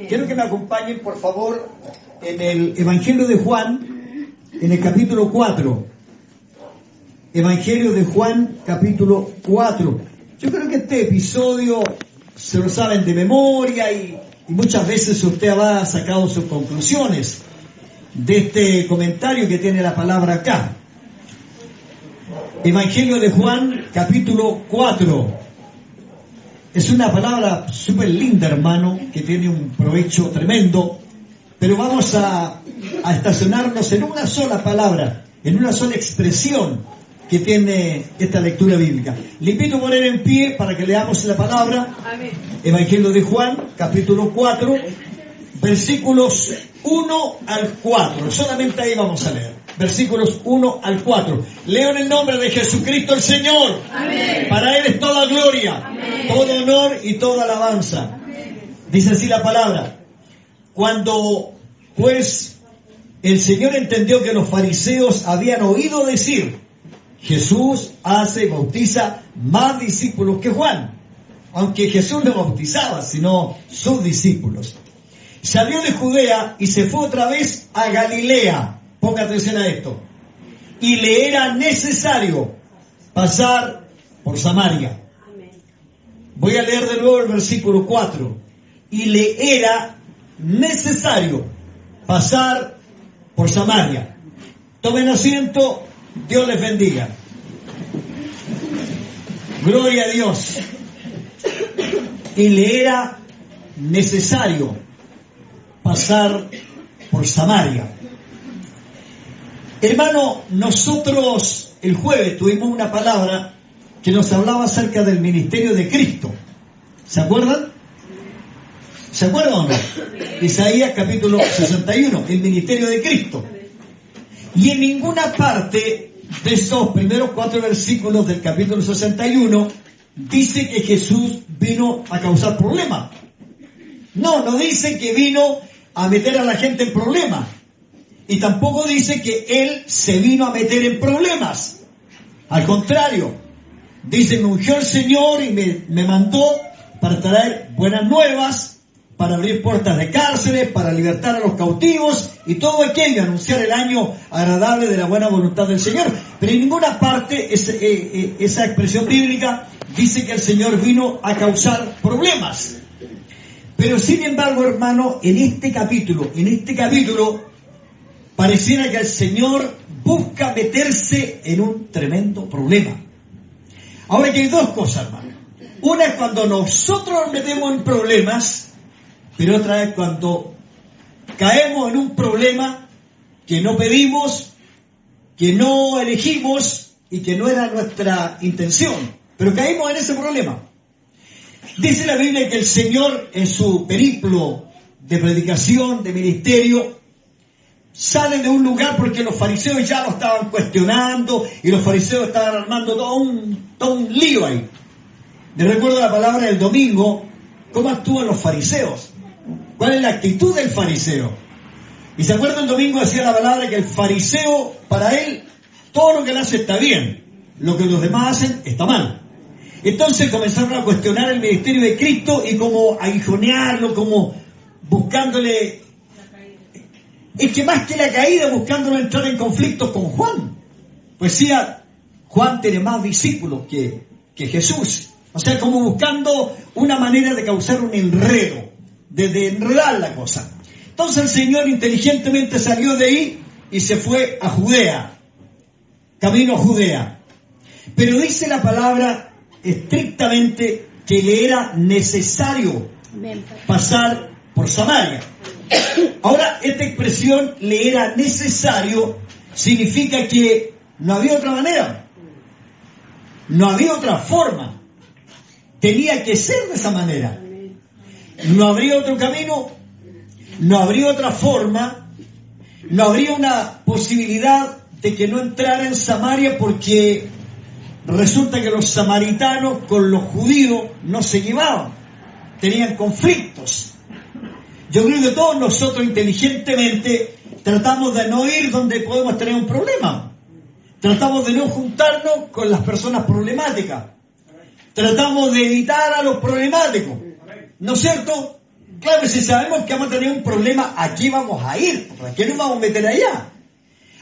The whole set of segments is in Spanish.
Quiero que me acompañen, por favor, en el Evangelio de Juan, en el capítulo 4. Evangelio de Juan, capítulo 4. Yo creo que este episodio se lo saben de memoria y muchas veces usted ha sacado sus conclusiones de este comentario que tiene la palabra acá. Evangelio de Juan, capítulo 4. Es una palabra súper linda, hermano, que tiene un provecho tremendo, pero vamos a estacionarnos en una sola palabra, en una sola expresión que tiene esta lectura bíblica. Le invito a poner en pie para que leamos la palabra. Amén. Evangelio de Juan, capítulo 4, versículos 1 al 4. Solamente ahí vamos a leer. Versículos 1 al 4. Leo en el nombre de Jesucristo el Señor. Amén. Para Él es toda gloria, amén, todo honor y toda alabanza. Amén. Dice así la palabra. Cuando pues el Señor entendió que los fariseos habían oído decir: Jesús bautiza más discípulos que Juan, aunque Jesús no bautizaba, sino sus discípulos. Salió de Judea y se fue otra vez a Galilea. Ponga atención a esto. Y le era necesario pasar por Samaria. Voy a leer de nuevo el versículo 4. Y le era necesario pasar por Samaria. Tomen asiento. Dios les bendiga. Gloria a Dios. Y le era necesario pasar por Samaria. Hermano, nosotros el jueves tuvimos una palabra que nos hablaba acerca del ministerio de Cristo. ¿Se acuerdan? ¿Se acuerdan o no? Isaías capítulo 61, el ministerio de Cristo. Y en ninguna parte de esos primeros 4 versículos del capítulo 61 dice que Jesús vino a causar problemas. No dice que vino a meter a la gente en problemas. Y tampoco dice que Él se vino a meter en problemas. Al contrario, dice: me ungió el Señor y me mandó para traer buenas nuevas, para abrir puertas de cárceles, para libertar a los cautivos y todo aquello, anunciar el año agradable de la buena voluntad del Señor. Pero en ninguna parte esa expresión bíblica dice que el Señor vino a causar problemas. Pero sin embargo, hermano, en este capítulo, pareciera que el Señor busca meterse en un tremendo problema. Ahora, que hay dos cosas, hermano. Una es cuando nosotros nos metemos en problemas, pero otra es cuando caemos en un problema que no pedimos, que no elegimos y que no era nuestra intención. Pero caímos en ese problema. Dice la Biblia que el Señor, en su periplo de predicación, de ministerio, sale de un lugar porque los fariseos ya lo estaban cuestionando y los fariseos estaban armando todo un lío ahí. Me recuerdo la palabra del domingo, cómo actúan los fariseos, cuál es la actitud del fariseo. Y se acuerda, el domingo decía la palabra que el fariseo, para él, todo lo que él hace está bien, lo que los demás hacen está mal. Entonces comenzaron a cuestionar el ministerio de Cristo y como aguijonearlo, como buscándole, es que más que la caída, buscándolo entrar en conflictos con Juan. Pues sí, Juan tiene más discípulos que Jesús. O sea, como buscando una manera de causar un enredo, de enredar la cosa. Entonces el Señor inteligentemente salió de ahí y se fue a Judea, camino a Judea. Pero dice la palabra estrictamente que le era necesario pasar por Samaria. Ahora, esta expresión, le era necesario, significa que no había otra manera, no había otra forma, tenía que ser de esa manera, no habría otro camino, no habría otra forma, no habría una posibilidad de que no entrara en Samaria, porque resulta que los samaritanos con los judíos no se llevaban, tenían conflictos. Yo creo que todos nosotros inteligentemente tratamos de no ir donde podemos tener un problema. Tratamos de no juntarnos con las personas problemáticas. Tratamos de evitar a los problemáticos. ¿No es cierto? Claro, si sabemos que vamos a tener un problema, ¿a qué vamos a ir? ¿Para qué nos vamos a meter allá?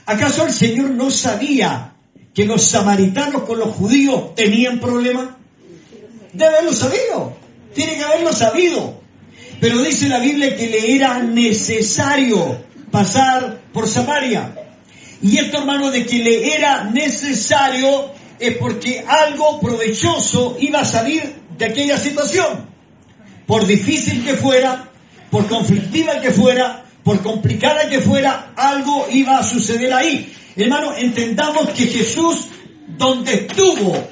¿Acaso el Señor no sabía que los samaritanos con los judíos tenían problemas? Debe haberlo sabido. Tiene que haberlo sabido. Pero dice la Biblia que le era necesario pasar por Samaria. Y esto, hermano, de que le era necesario es porque algo provechoso iba a salir de aquella situación. Por difícil que fuera, por conflictiva que fuera, por complicada que fuera, algo iba a suceder ahí. Hermano, entendamos que Jesús, donde estuvo,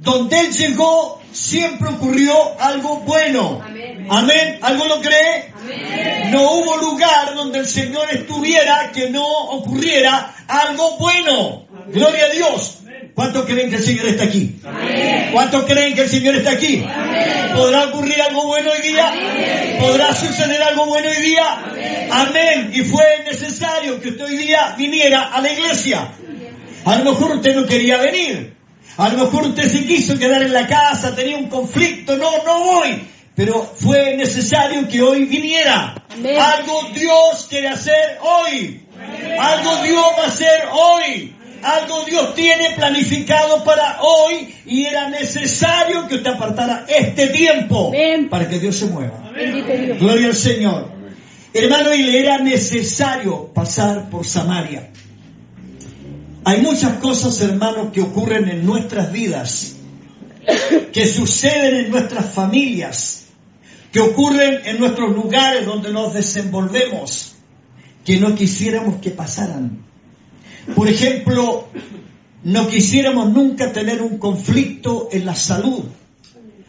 donde Él llegó, siempre ocurrió algo bueno. Amén. Amén. ¿Algo lo cree? Amén. No hubo lugar donde el Señor estuviera que no ocurriera algo bueno. Amén. Gloria a Dios. ¿Cuántos creen que el Señor está aquí? Amén. ¿Cuántos creen que el Señor está aquí? Amén. ¿Podrá ocurrir algo bueno hoy día? Amén. ¿Podrá suceder algo bueno hoy día? Amén. Amén. Y fue necesario que usted hoy día viniera a la iglesia. A lo mejor usted no quería venir. A lo mejor usted se quiso quedar en la casa, tenía un conflicto. No voy. Pero fue necesario que hoy viniera. Amén. Algo Dios quiere hacer hoy. Amén. Algo Dios va a hacer hoy. Algo Dios tiene planificado para hoy y era necesario que usted apartara este tiempo. Amén. Para que Dios se mueva. Amén. Gloria al Señor. Hermano, y le era necesario pasar por Samaria. Hay muchas cosas, hermanos, que ocurren en nuestras vidas, que suceden en nuestras familias, que ocurren en nuestros lugares donde nos desenvolvemos, que no quisiéramos que pasaran. Por ejemplo, no quisiéramos nunca tener un conflicto en la salud.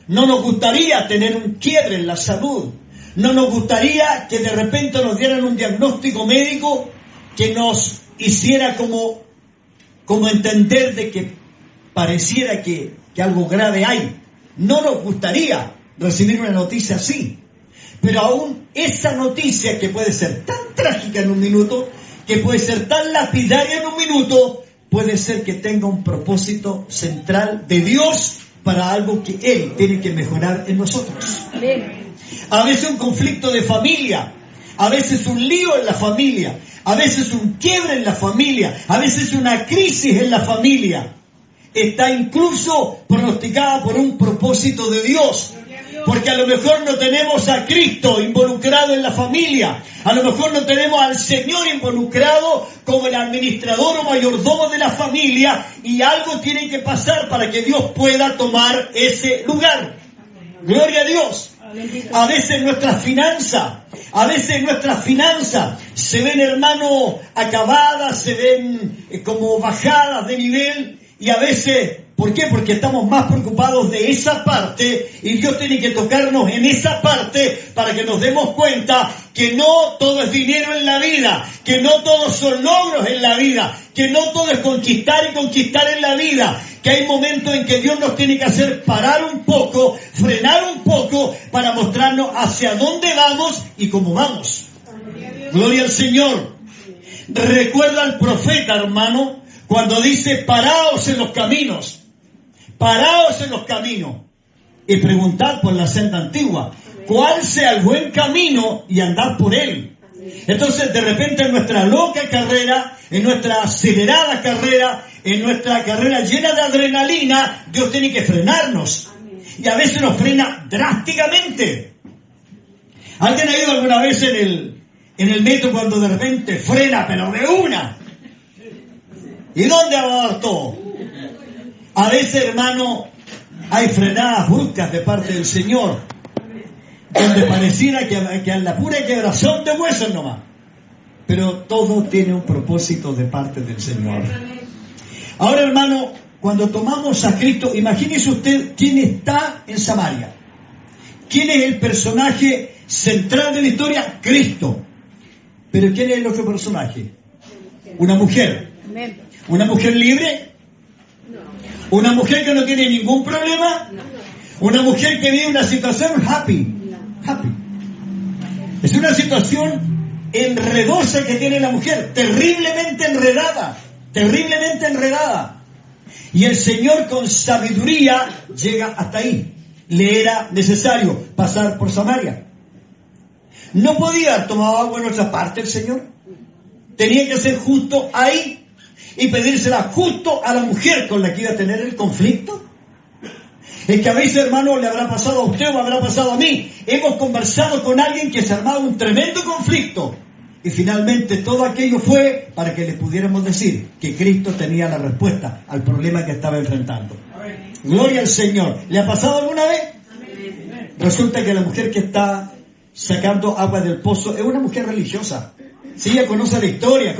No nos gustaría tener un quiebre en la salud. No nos gustaría que de repente nos dieran un diagnóstico médico que nos hiciera como entender de que pareciera que algo grave hay. No nos gustaría recibir una noticia así. Pero aún esa noticia, que puede ser tan trágica en un minuto, que puede ser tan lapidaria en un minuto, puede ser que tenga un propósito central de Dios para algo que Él tiene que mejorar en nosotros. Amén. A veces un conflicto de familia, a veces un lío en la familia, a veces un quiebre en la familia, a veces una crisis en la familia, está incluso pronosticada por un propósito de Dios. Porque a lo mejor no tenemos a Cristo involucrado en la familia. A lo mejor no tenemos al Señor involucrado como el administrador o mayordomo de la familia. Y algo tiene que pasar para que Dios pueda tomar ese lugar. Gloria a Dios. A veces nuestras finanzas se ven, hermano, acabadas, se ven como bajadas de nivel. Y a veces, ¿por qué? Porque estamos más preocupados de esa parte y Dios tiene que tocarnos en esa parte para que nos demos cuenta que no todo es dinero en la vida, que no todos son logros en la vida, que no todo es conquistar y conquistar en la vida, que hay momentos en que Dios nos tiene que hacer parar un poco, frenar un poco para mostrarnos hacia dónde vamos y cómo vamos. Gloria al Señor. Recuerda al profeta, hermano, cuando dice, paraos en los caminos, y preguntad por la senda antigua, cuál sea el buen camino y andad por él. Entonces, de repente, en nuestra loca carrera, en nuestra acelerada carrera, en nuestra carrera llena de adrenalina, Dios tiene que frenarnos. Y a veces nos frena drásticamente. ¿Alguien ha ido alguna vez en el metro cuando de repente frena, pero de una? ¿Y dónde va a dar todo? A veces, hermano, hay frenadas bruscas de parte del Señor, donde pareciera que a la pura quebrazón de huesos nomás. Pero todo tiene un propósito de parte del Señor. Ahora, hermano, cuando tomamos a Cristo, imagínese usted quién está en Samaria. ¿Quién es el personaje central de la historia? Cristo. Pero ¿quién es el otro personaje? Una mujer. ¿Una mujer libre? ¿Una mujer que no tiene ningún problema? ¿Una mujer que vive una situación happy? Es una situación enredosa que tiene la mujer, terriblemente enredada. Y el Señor con sabiduría llega hasta ahí. Le era necesario pasar por Samaria. ¿No podía haber tomado agua en otra parte el Señor? Tenía que ser justo ahí y pedírsela justo a la mujer con la que iba a tener el conflicto. Es que a veces, hermano, le habrá pasado a usted o habrá pasado a mí. Hemos conversado con alguien que se ha armado un tremendo conflicto. Y finalmente todo aquello fue para que le pudiéramos decir que Cristo tenía la respuesta al problema que estaba enfrentando. Gloria al Señor. ¿Le ha pasado alguna vez? Resulta que la mujer que está sacando agua del pozo es una mujer religiosa. Si ella conoce la historia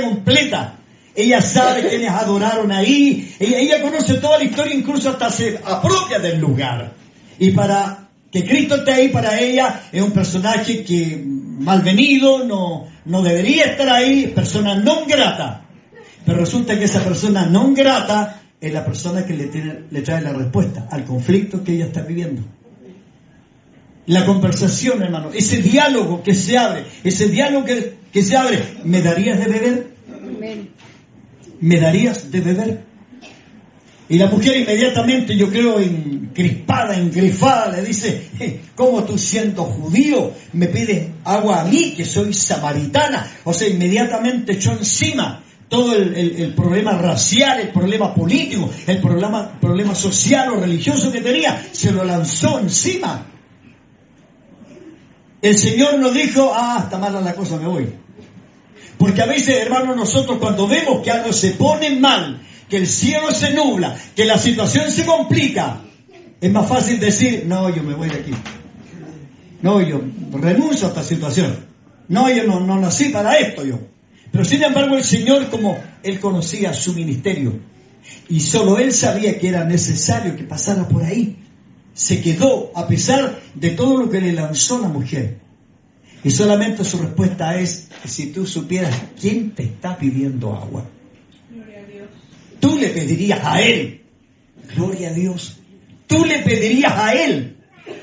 completa. Ella sabe quiénes adoraron ahí. Ella conoce toda la historia, incluso hasta se apropia del lugar. Y para que Cristo esté ahí para ella, es un personaje que malvenido, no debería estar ahí, persona non grata. Pero resulta que esa persona non grata es la persona que le trae la respuesta al conflicto que ella está viviendo. La conversación, hermano, ese diálogo que se abre, ¿me darías de beber? ¿Me darías de beber? Y la mujer inmediatamente, yo creo, encrispada, engrifada, le dice, ¿cómo tú siendo judío me pides agua a mí, que soy samaritana? O sea, inmediatamente echó encima todo el problema racial, el problema político, el problema social o religioso que tenía, se lo lanzó encima. El Señor nos dijo, está mala la cosa, me voy. Porque a veces, hermanos, nosotros cuando vemos que algo se pone mal, que el cielo se nubla, que la situación se complica, es más fácil decir, no, yo me voy de aquí. No, yo renuncio a esta situación. No, yo no nací para esto yo. Pero sin embargo el Señor, como Él conocía su ministerio, y solo Él sabía que era necesario que pasara por ahí, se quedó a pesar de todo lo que le lanzó la mujer. Y solamente su respuesta es, si tú supieras quién te está pidiendo agua, gloria a Dios, tú le pedirías a Él. Gloria a Dios. Tú le pedirías a Él.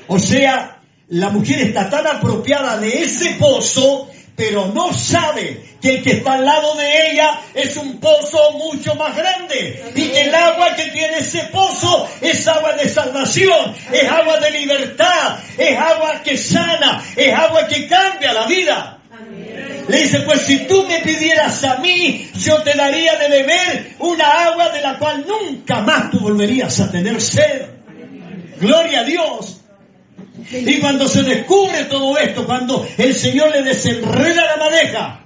O sea, la mujer está tan apropiada de ese pozo, pero no sabe que el que está al lado de ella es un pozo mucho más grande. Y que el agua que tiene ese pozo es agua de salvación, es agua de libertad, es agua que sana, es agua que cambia la vida. Amén. Le dice, pues si tú me pidieras a mí, yo te daría de beber una agua de la cual nunca más tú volverías a tener sed. Gloria a Dios. Y cuando se descubre todo esto, cuando el Señor le desenreda la madeja,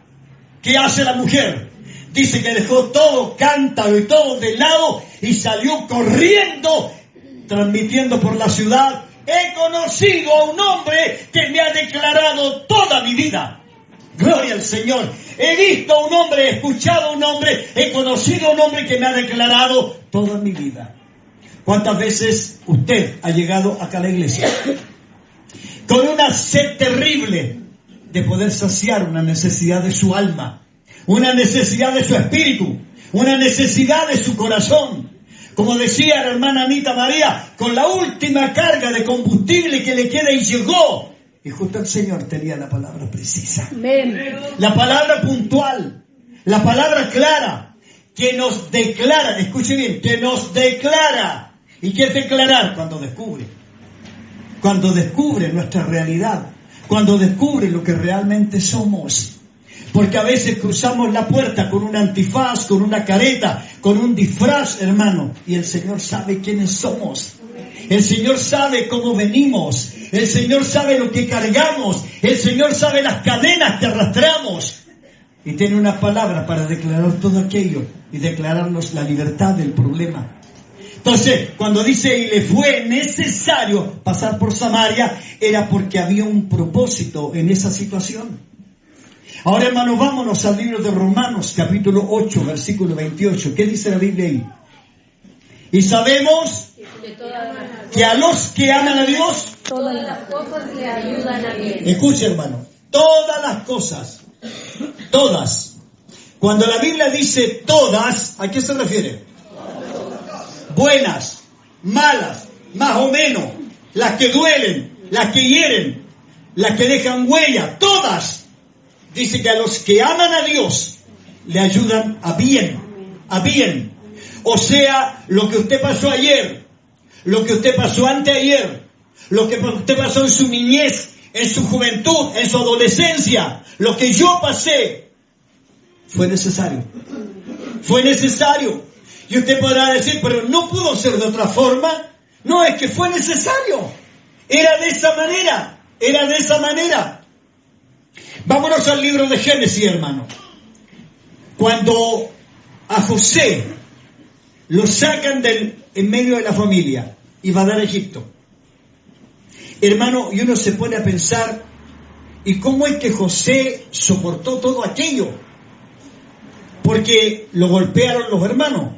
¿qué hace la mujer? Dice que dejó todo cántaro y todo de lado y salió corriendo, transmitiendo por la ciudad, he conocido a un hombre que me ha declarado toda mi vida. Gloria al Señor. He visto a un hombre, he escuchado a un hombre, he conocido a un hombre que me ha declarado toda mi vida. ¿Cuántas veces usted ha llegado acá a la iglesia con una sed terrible de poder saciar una necesidad de su alma, una necesidad de su espíritu, una necesidad de su corazón? Como decía la hermana Anita María, con la última carga de combustible que le queda y llegó. Y justo el Señor tenía la palabra precisa. Amén. La palabra puntual, la palabra clara, que nos declara, escuche bien, que nos declara. ¿Y qué es declarar? Cuando descubre nuestra realidad, cuando descubre lo que realmente somos. Porque a veces cruzamos la puerta con un antifaz, con una careta, con un disfraz, hermano, y el Señor sabe quiénes somos. El Señor sabe cómo venimos. El Señor sabe lo que cargamos. El Señor sabe las cadenas que arrastramos. Y tiene una palabra para declarar todo aquello y declararnos la libertad del problema. Entonces, cuando dice, y le fue necesario pasar por Samaria, era porque había un propósito en esa situación. Ahora, hermanos, vámonos al libro de Romanos, capítulo 8, versículo 28. ¿Qué dice la Biblia ahí? Y sabemos que a los que aman a Dios, todas las cosas le ayudan a bien. Escuche, hermano, todas las cosas, todas. Cuando la Biblia dice todas, ¿a qué se refiere? Buenas, malas, más o menos, las que duelen, las que hieren, las que dejan huella, todas. Dice que a los que aman a Dios le ayudan a bien, a bien. O sea, lo que usted pasó ayer, lo que usted pasó anteayer, lo que usted pasó en su niñez, en su juventud, en su adolescencia, lo que yo pasé, fue necesario. Fue necesario. Y usted podrá decir, pero no pudo ser de otra forma. No, es que fue necesario. Era de esa manera. Era de esa manera. Vámonos al libro de Génesis, hermano. Cuando a José lo sacan en medio de la familia y va a dar a Egipto. Hermano, y uno se pone a pensar, ¿y cómo es que José soportó todo aquello? Porque lo golpearon los hermanos.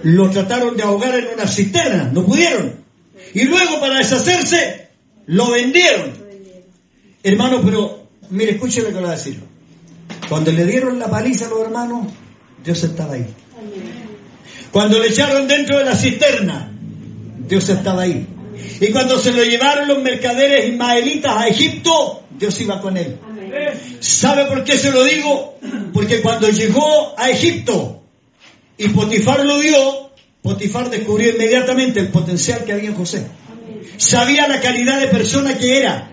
Lo trataron de ahogar en una cisterna, no pudieron. Y luego, para deshacerse, lo vendieron. Hermano, pero mire, escuche lo que le voy a decir. Cuando le dieron la paliza a los hermanos, Dios estaba ahí. Cuando le echaron dentro de la cisterna, Dios estaba ahí. Y cuando se lo llevaron los mercaderes ismaelitas a Egipto, Dios iba con él. ¿Sabe por qué se lo digo? Porque cuando llegó a Egipto y Potifar lo vio, Potifar descubrió inmediatamente el potencial que había en José. Sabía la calidad de persona que era.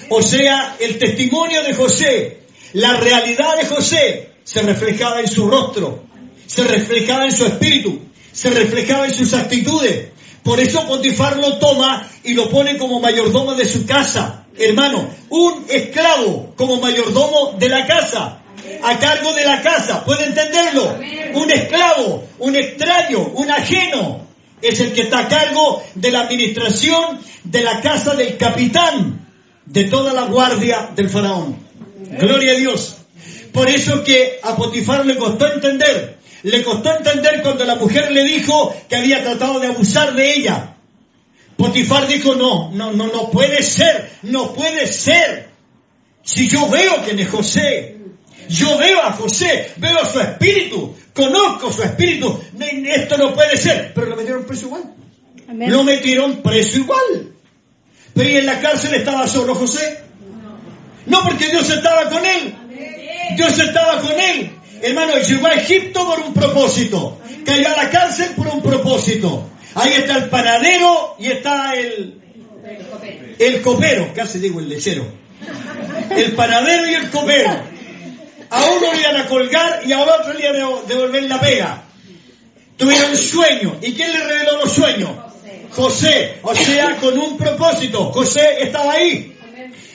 O sea, el testimonio de José, la realidad de José, se reflejaba en su rostro, se reflejaba en su espíritu, se reflejaba en sus actitudes. Por eso Potifar lo toma y lo pone como mayordomo de su casa. Hermano, un esclavo como mayordomo de la casa, a cargo de la casa. ¿Puede entenderlo? Un esclavo, un extraño, un ajeno, es el que está a cargo de la administración de la casa del capitán de toda la guardia del faraón. Gloria a Dios. Por eso que a Potifar le costó entender. Le costó entender cuando la mujer le dijo que había tratado de abusar de ella. Potifar dijo, no puede ser, no puede ser. Si yo veo quién es José, yo veo a José, veo su espíritu, conozco su espíritu, esto no puede ser. Pero lo metieron preso igual. Amén. Lo metieron preso igual. Pero ¿y en la cárcel estaba solo José? No, porque Dios estaba con él. Dios estaba con él. Hermano, llegó a Egipto por un propósito. Cayó a la cárcel por un propósito. Ahí está el panadero y está el copero. Casi digo el lechero. El panadero y el copero. A uno le iban a colgar y a otro le iban a devolver la pega. Tuvieron sueño. ¿Y quién le reveló los sueños? José. O sea, con un propósito. José estaba ahí.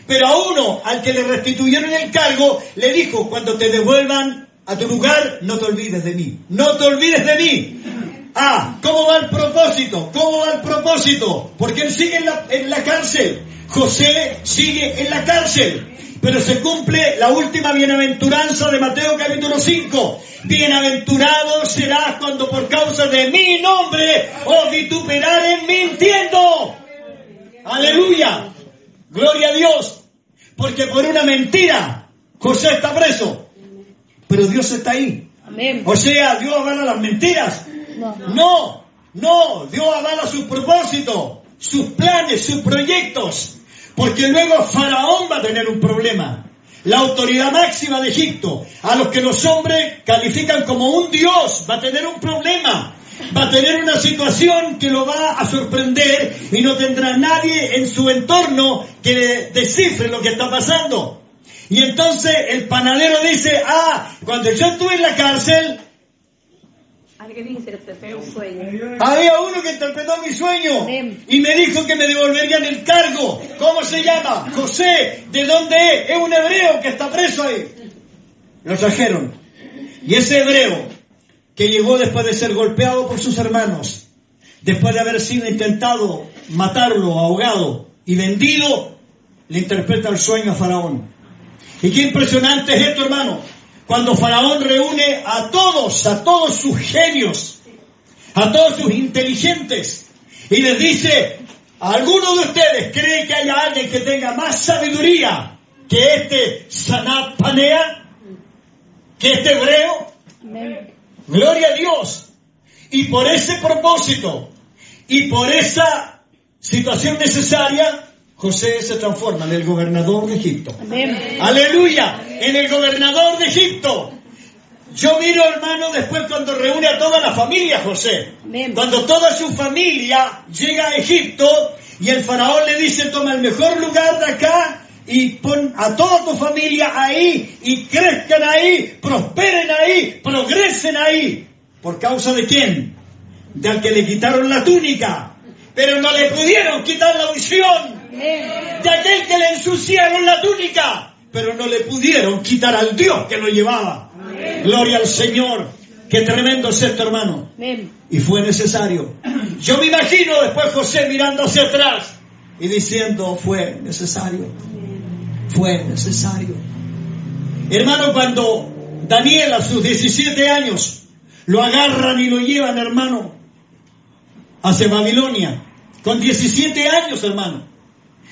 Pero a uno, al que le restituyeron el cargo, le dijo, cuando te devuelvan a tu lugar, no te olvides de mí. No te olvides de mí. Ah, ¿cómo va el propósito? ¿Cómo va el propósito? Porque él sigue en la cárcel. José sigue en la cárcel. Pero se cumple la última bienaventuranza de Mateo capítulo 5. Bienaventurado serás cuando por causa de mi nombre os vituperaren mintiendo. Aleluya. Gloria a Dios. Porque por una mentira José está preso. Pero Dios está ahí. Amén. O sea, ¿Dios avala las mentiras? No. Dios avala sus propósitos, sus planes, sus proyectos. Porque luego Faraón va a tener un problema. La autoridad máxima de Egipto, a los que los hombres califican como un dios, va a tener un problema. Va a tener una situación que lo va a sorprender y no tendrá nadie en su entorno que le descifre lo que está pasando. Y entonces el panadero dice, cuando yo estuve en la cárcel, había uno que interpretó mi sueño y me dijo que me devolverían el cargo. ¿Cómo se llama? José. ¿De dónde es? Es un hebreo que está preso ahí. Lo trajeron. Y ese hebreo, que llegó después de ser golpeado por sus hermanos, después de haber sido intentado matarlo, ahogado y vendido, le interpreta el sueño a Faraón. Y qué impresionante es esto, hermano. Cuando Faraón reúne a todos sus genios, a todos sus inteligentes, y les dice, ¿alguno de ustedes cree que haya alguien que tenga más sabiduría que este Sanat Panea, que este hebreo? Amén. Gloria a Dios. Y por ese propósito y por esa situación necesaria, José se transforma en el gobernador de Egipto. Amén. Aleluya, en el gobernador de Egipto. Yo miro, hermano, después cuando reúne a toda la familia José. Amén. Cuando toda su familia llega a Egipto Y el faraón le dice, toma el mejor lugar de acá y pon a toda tu familia ahí y crezcan ahí, prosperen ahí, progresen ahí. ¿Por causa de quién? Del que le quitaron la túnica, pero no le pudieron quitar la unción. De aquel que le ensuciaron la túnica, pero no le pudieron quitar al Dios que lo llevaba. Gloria al Señor. Qué tremendo es esto, hermano. Y fue necesario. Yo me imagino después José mirando hacia atrás y diciendo, fue necesario. Fue necesario. Hermano, cuando Daniel a sus 17 años lo agarran y lo llevan, hermano, hacia Babilonia, con 17 años, hermano.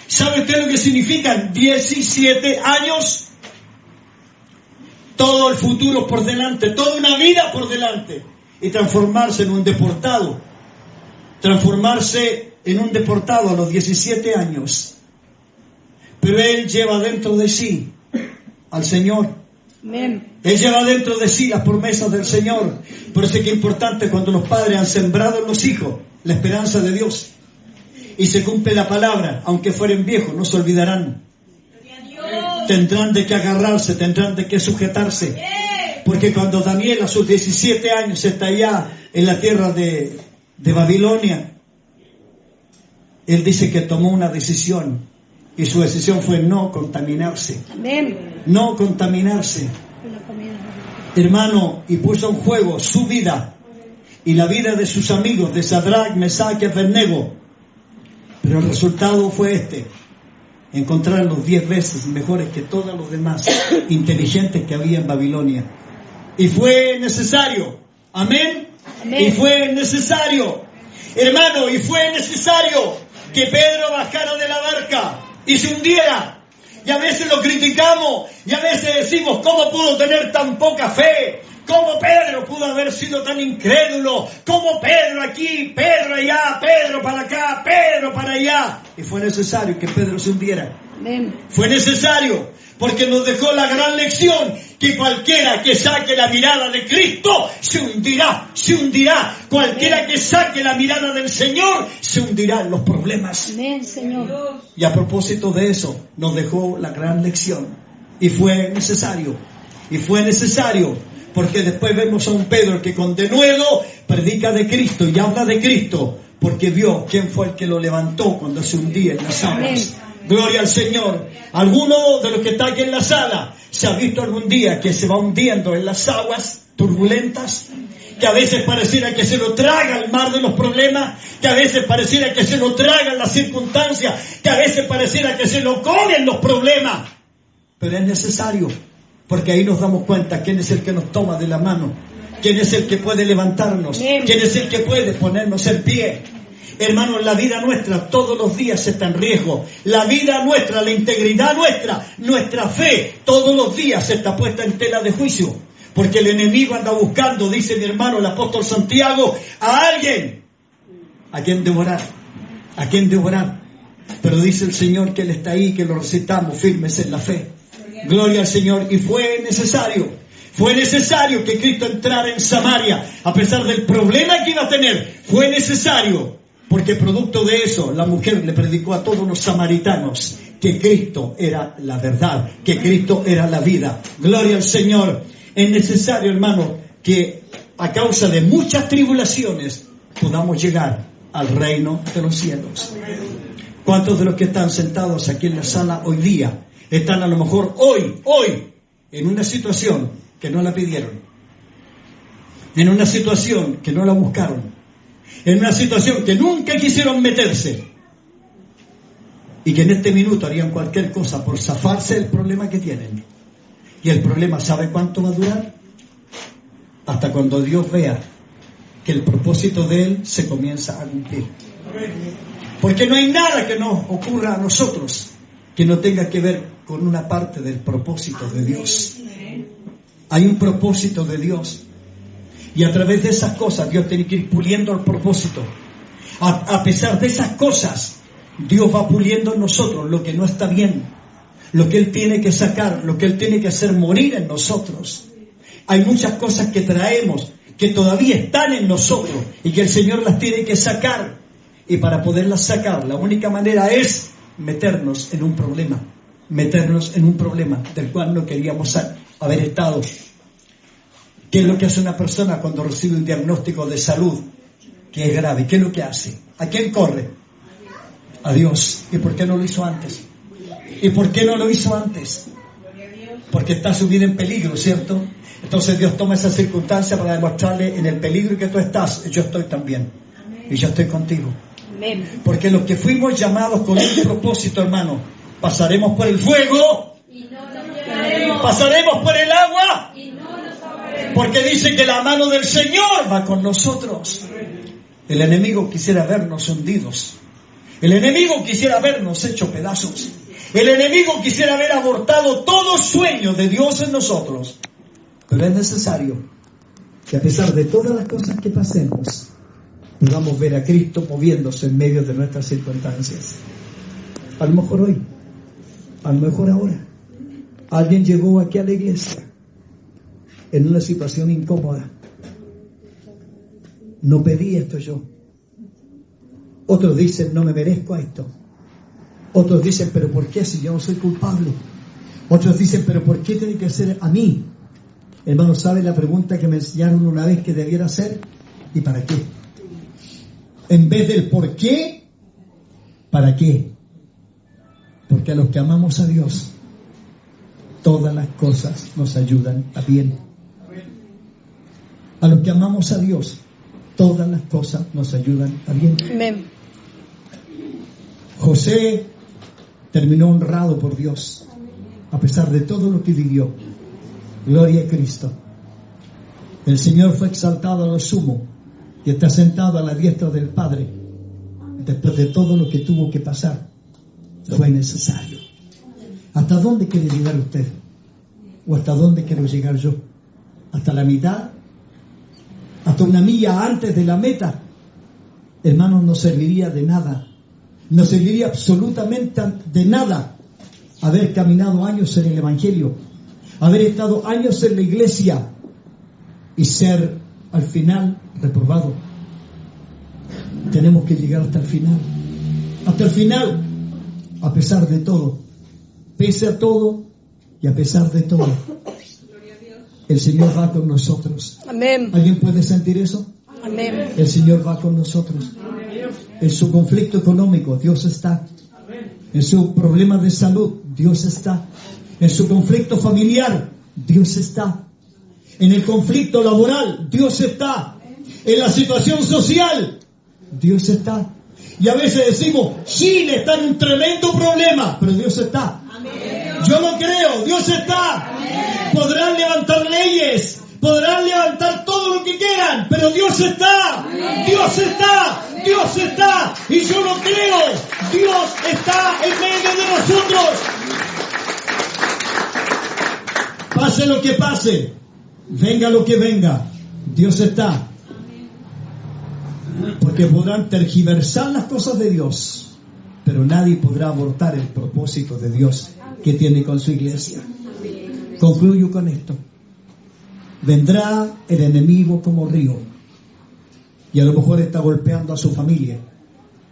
¿Sabe usted lo que significan 17 años? Todo el futuro por delante, toda una vida por delante. Y transformarse en un deportado. Transformarse en un deportado a los 17 años. Pero él lleva dentro de sí al Señor. Amén. Él lleva dentro de sí las promesas del Señor. Por eso es que es importante cuando los padres han sembrado en los hijos la esperanza de Dios. Y se cumple la palabra, aunque fueren viejos, no se olvidarán. Tendrán de qué agarrarse, tendrán de qué sujetarse. Porque cuando Daniel a sus 17 años está allá en la tierra de Babilonia, él dice que tomó una decisión. Y su decisión fue no contaminarse. Amén. No contaminarse. Hermano, y puso en juego su vida y la vida de sus amigos, de Sadrach, Mesach y Abednego. Pero el resultado fue este: encontrarlos 10 veces mejores que todos los demás inteligentes que había en Babilonia. Y fue necesario. Amén. Amén. Y fue necesario, hermano, y fue necesario que Pedro bajara de la barca y se hundiera. Y a veces lo criticamos, y a veces decimos, ¿cómo pudo tener tan poca fe? ¿Cómo Pedro pudo haber sido tan incrédulo? ¿Cómo Pedro aquí, Pedro allá, Pedro para acá, Pedro para allá? Y fue necesario que Pedro se hundiera. Amén. Fue necesario, porque nos dejó la gran lección que cualquiera que saque la mirada de Cristo se hundirá, se hundirá. Cualquiera que saque la mirada del Señor se hundirá en los problemas. Amén, Señor. Y a propósito de eso, nos dejó la gran lección. Y fue necesario. Y fue necesario. Porque después vemos a un Pedro que con denuedo predica de Cristo y habla de Cristo, porque vio quién fue el que lo levantó cuando se hundía en las aguas. Gloria al Señor. ¿Alguno de los que está aquí en la sala se ha visto algún día que se va hundiendo en las aguas turbulentas? Que a veces pareciera que se lo traga el mar de los problemas, que a veces pareciera que se lo tragan las circunstancias, que a veces pareciera que se lo comen los problemas. Pero es necesario, porque ahí nos damos cuenta quién es el que nos toma de la mano, quién es el que puede levantarnos, quién es el que puede ponernos en pie. Hermanos, la vida nuestra todos los días está en riesgo. La vida nuestra, la integridad nuestra, nuestra fe, todos los días está puesta en tela de juicio. Porque el enemigo anda buscando, dice mi hermano el apóstol Santiago, a alguien a quien devorar, a quien devorar. Pero dice el Señor que Él está ahí, que lo recitamos firmes en la fe. Gloria al Señor. Y fue necesario que Cristo entrara en Samaria, a pesar del problema que iba a tener. Fue necesario, porque producto de eso, la mujer le predicó a todos los samaritanos que Cristo era la verdad, que Cristo era la vida. Gloria al Señor. Es necesario, hermano, que a causa de muchas tribulaciones podamos llegar al reino de los cielos. ¿Cuántos de los que están sentados aquí en la sala hoy día están a lo mejor hoy, en una situación que no la pidieron? En una situación que no la buscaron. En una situación que nunca quisieron meterse. Y que en este minuto harían cualquier cosa por zafarse del problema que tienen. Y el problema, ¿sabe cuánto va a durar? Hasta cuando Dios vea que el propósito de Él se comienza a cumplir. Porque no hay nada que nos ocurra a nosotros que no tenga que ver con una parte del propósito de Dios. Hay un propósito de Dios. Y a través de esas cosas Dios tiene que ir puliendo el propósito. A pesar de esas cosas, Dios va puliendo en nosotros lo que no está bien. Lo que Él tiene que sacar, lo que Él tiene que hacer morir en nosotros. Hay muchas cosas que traemos, que todavía están en nosotros, y que el Señor las tiene que sacar. Y para poderla sacar, la única manera es meternos en un problema. Meternos en un problema del cual no queríamos haber estado. ¿Qué es lo que hace una persona cuando recibe un diagnóstico de salud que es grave? ¿Qué es lo que hace? ¿A quién corre? A Dios. ¿Y por qué no lo hizo antes? ¿Y por qué no lo hizo antes? Porque está su vida en peligro, ¿cierto? Entonces Dios toma esa circunstancia para demostrarle en el peligro que tú estás, yo estoy también. Y yo estoy contigo. Porque los que fuimos llamados con un propósito, hermano, pasaremos por el fuego, y no nos quedaremos. Pasaremos por el agua, Y no nos ahogaremos. porque dice que la mano del Señor va con nosotros. El enemigo quisiera vernos hundidos. El enemigo quisiera vernos hechos pedazos. El enemigo quisiera haber abortado todo sueño de Dios en nosotros. Pero es necesario que a pesar de todas las cosas que pasemos, podamos ver a Cristo moviéndose en medio de nuestras circunstancias. A lo mejor hoy, a lo mejor ahora, alguien llegó aquí a la iglesia en una situación incómoda. No pedí esto yo. Otros dicen, no me merezco a esto. Otros dicen, pero ¿por qué si yo no soy culpable? Otros dicen, pero ¿por qué tiene que ser a mí? Hermano, ¿sabe la pregunta que me enseñaron una vez que debiera hacer? ¿Y para qué? En vez del por qué, ¿para qué? Porque a los que amamos a Dios, todas las cosas nos ayudan a bien. A los que amamos a Dios, todas las cosas nos ayudan a bien. Amén. José terminó honrado por Dios, a pesar de todo lo que vivió. Gloria a Cristo. El Señor fue exaltado a lo sumo y está sentado a la diestra del Padre. Después de todo lo que tuvo que pasar, fue necesario. ¿Hasta dónde quiere llegar usted? ¿O hasta dónde quiero llegar yo? ¿Hasta la mitad? ¿Hasta una milla antes de la meta? Hermanos, no serviría de nada. No serviría absolutamente de nada haber caminado años en el Evangelio, haber estado años en la iglesia y ser al final reprobado. Tenemos que llegar hasta el final. Hasta el final, a pesar de todo, pese a todo y a pesar de todo, el Señor va con nosotros. Amén. ¿Alguien puede sentir eso? Amén. El Señor va con nosotros. En su conflicto económico, Dios está. En su problema de salud, Dios está. En su conflicto familiar, Dios está. En el conflicto laboral, Dios está. En la situación social, Dios está. Y a veces decimos, Chile está en un tremendo problema, pero Dios está. Yo lo creo, Dios está. Podrán levantar leyes, podrán levantar todo lo que quieran, pero Dios está. Dios está. Dios está. Y yo lo creo. Dios está en medio de nosotros. Pase lo que pase, venga lo que venga, Dios está. Porque podrán tergiversar las cosas de Dios, pero nadie podrá abortar el propósito de Dios que tiene con su iglesia. Concluyo con esto. Vendrá el enemigo como río, y a lo mejor está golpeando a su familia,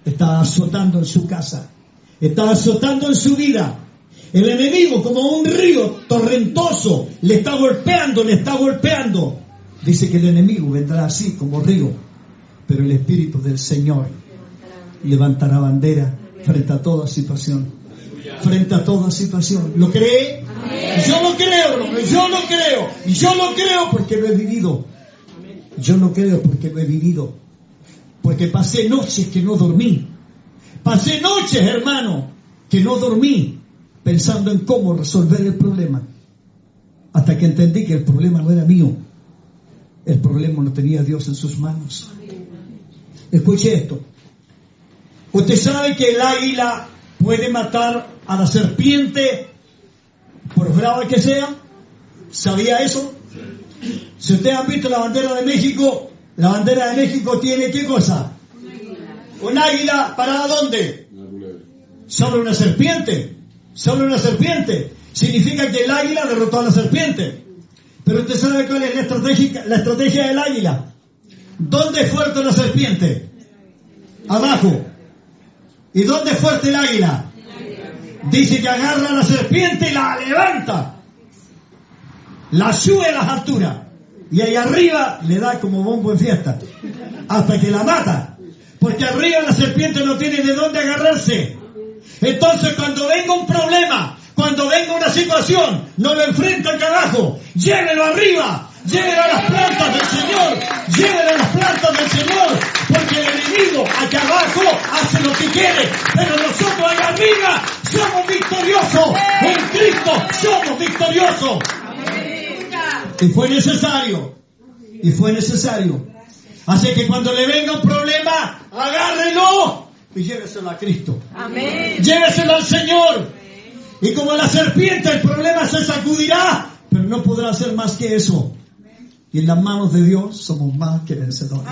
está azotando en su casa, está azotando en su vida. El enemigo, como un río torrentoso, le está golpeando, le está golpeando. Dice que el enemigo vendrá así como río, pero el Espíritu del Señor levantará bandera frente a toda situación. Frente a toda situación. ¿Lo cree? Yo lo creo, hermano, yo lo creo. Y yo lo creo porque lo he vivido. Yo lo creo porque lo he vivido. Porque pasé noches que no dormí. Pasé noches, hermano, que no dormí, pensando en cómo resolver el problema, hasta que entendí que el problema no era mío, el problema lo tenía Dios en sus manos. Escuche esto. Usted sabe que el águila puede matar a la serpiente por brava que sea. ¿Sabía eso? Si ustedes han visto la bandera de México, la bandera de México tiene ¿qué cosa? Un águila. ¿Para dónde? Sobre una serpiente. Sobre una serpiente. Significa que el águila derrotó a la serpiente. Pero usted sabe cuál es la estrategia del águila. ¿Dónde es fuerte la serpiente? Abajo. ¿Y dónde es fuerte el águila? Dice que agarra a la serpiente y la levanta. La sube a las alturas. Y ahí arriba le da como bombo en fiesta. Hasta que la mata. Porque arriba la serpiente no tiene de dónde agarrarse. Entonces cuando venga un problema, cuando venga una situación, no lo enfrenta acá abajo. Llévelo arriba. Llévelo a las plantas del Señor. Llévelo a las plantas del Señor. Porque el enemigo acá abajo hace lo que quiere. Pero nosotros allá arriba somos victoriosos. En Cristo somos victoriosos. Y fue necesario. Y fue necesario. Así que cuando le venga un problema, agárrelo y lléveselo a Cristo. Amén. Lléveselo al Señor. Y como la serpiente, el problema se sacudirá, pero no podrá hacer más que eso. Y en las manos de Dios somos más que vencedores.